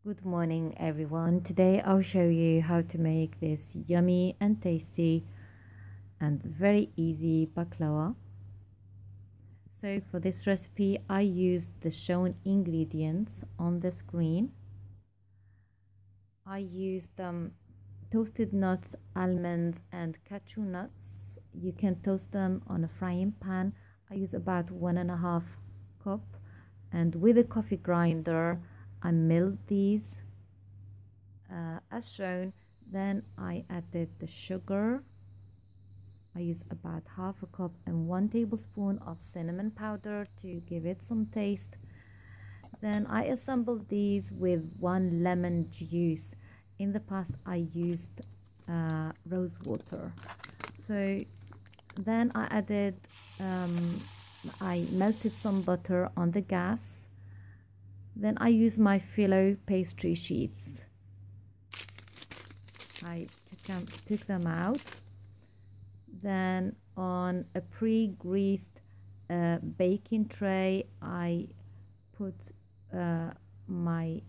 Good morning, everyone. Today I'll show you how to make this yummy and tasty and very easy baklawa. So for this recipe I used the shown ingredients on the screen. I used toasted nuts, almonds and cashew nuts. You can toast them on a frying pan. I use about 1.5 cup, and with a coffee grinder I milled these as shown. Then I added the sugar. I use about 1/2 cup and 1 tablespoon of cinnamon powder to give it some taste. Then I assembled these with 1 lemon juice. In the past I used rose water. So then I melted some butter on the gas. Then I used my phyllo pastry sheets. I took them out. Then on a pre-greased baking tray I put my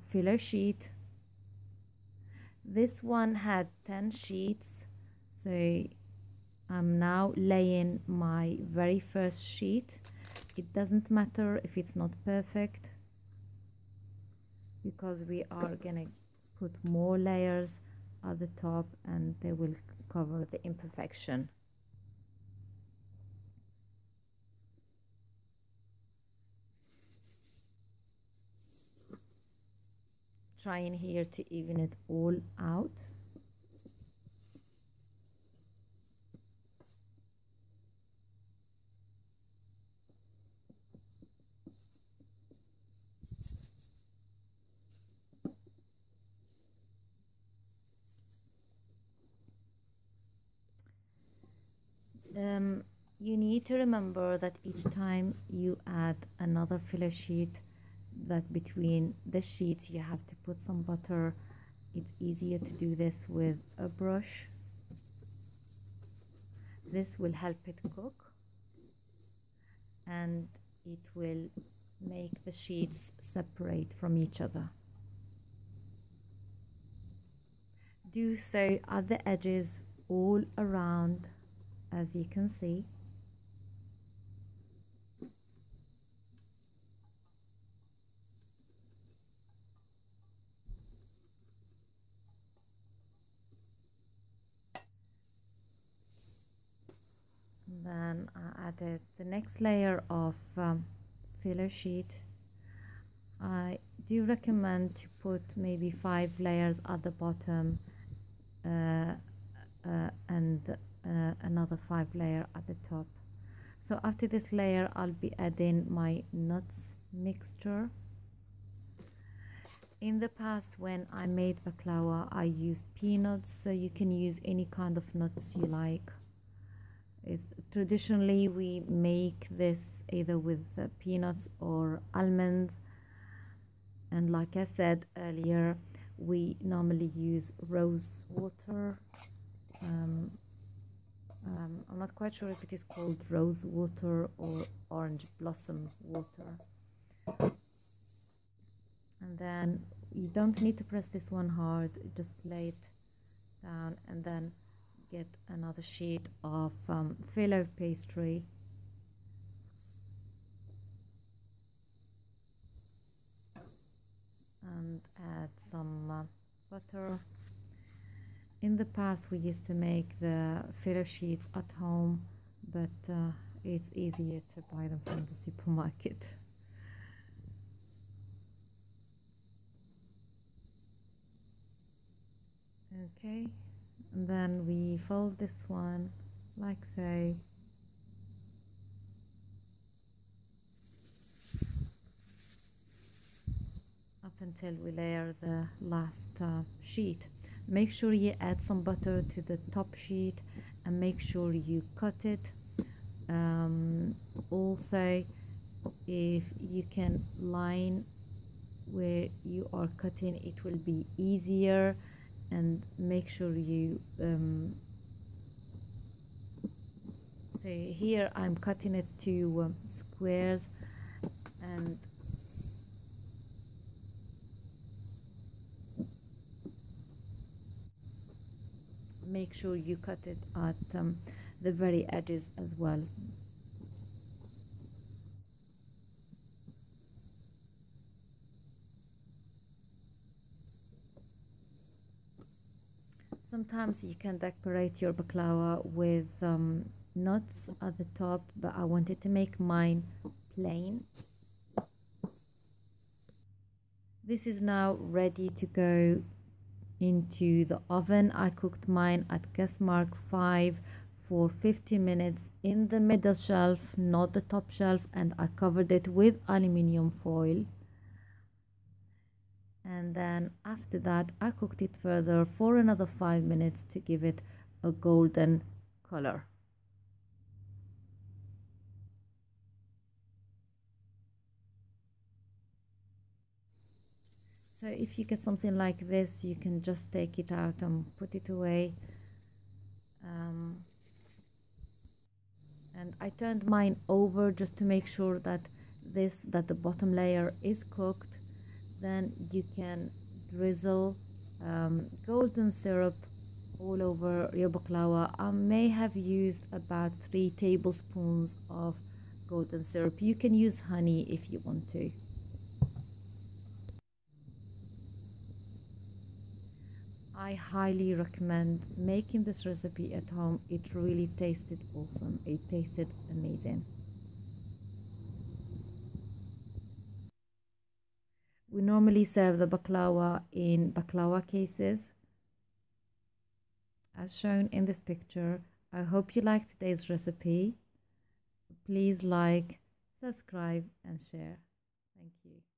phyllo sheet. This one had 10 sheets, so I'm now laying my very first sheet. It doesn't matter if it's not perfect, because we are gonna put more layers at the top and they will cover the imperfection. Trying here to even it all out. You need to remember that each time you add another phyllo sheet, that between the sheets you have to put some butter. It's easier to do this with a brush. This will help it cook and it will make the sheets separate from each other. Do so at the edges all around, as you can see. Then I added the next layer of phyllo sheet. I do recommend to put maybe 5 layers at the bottom and another 5 layer at the top. So after this layer I'll be adding my nuts mixture. In the past when I made baklawa I used peanuts, so you can use any kind of nuts you like. Traditionally we make this either with peanuts or almonds, and like I said earlier, we normally use rose water. I'm not quite sure if it is called rose water or orange blossom water. And then you don't need to press this one hard, just lay it down and then get another sheet of phyllo pastry. And add some butter. In the past we used to make the phyllo sheets at home, but it's easier to buy them from the supermarket. Okay, and then we fold this one like so. Up until we layer the last sheet. Make sure you add some butter to the top sheet and make sure you cut it. Also, if you can line where you are cutting, it will be easier, and make sure you so here I'm cutting it to squares, and make sure you cut it at the very edges as well. Sometimes you can decorate your baklawa with nuts at the top, but I wanted to make mine plain. This is now ready to go into the oven. I cooked mine at gas mark 5 for 50 minutes in the middle shelf, not the top shelf, and I covered it with aluminium foil. And then after that I cooked it further for another 5 minutes to give it a golden color. So if you get something like this, you can just take it out and put it away. And I turned mine over just to make sure that the bottom layer is cooked. Then you can drizzle golden syrup all over your baklawa. I may have used about 3 tablespoons of golden syrup. You can use honey if you want to. I highly recommend making this recipe at home. It really tasted awesome. It tasted amazing. We normally serve the baklawa in baklawa cases, as shown in this picture. I hope you liked today's recipe. Please like, subscribe, and share. Thank you.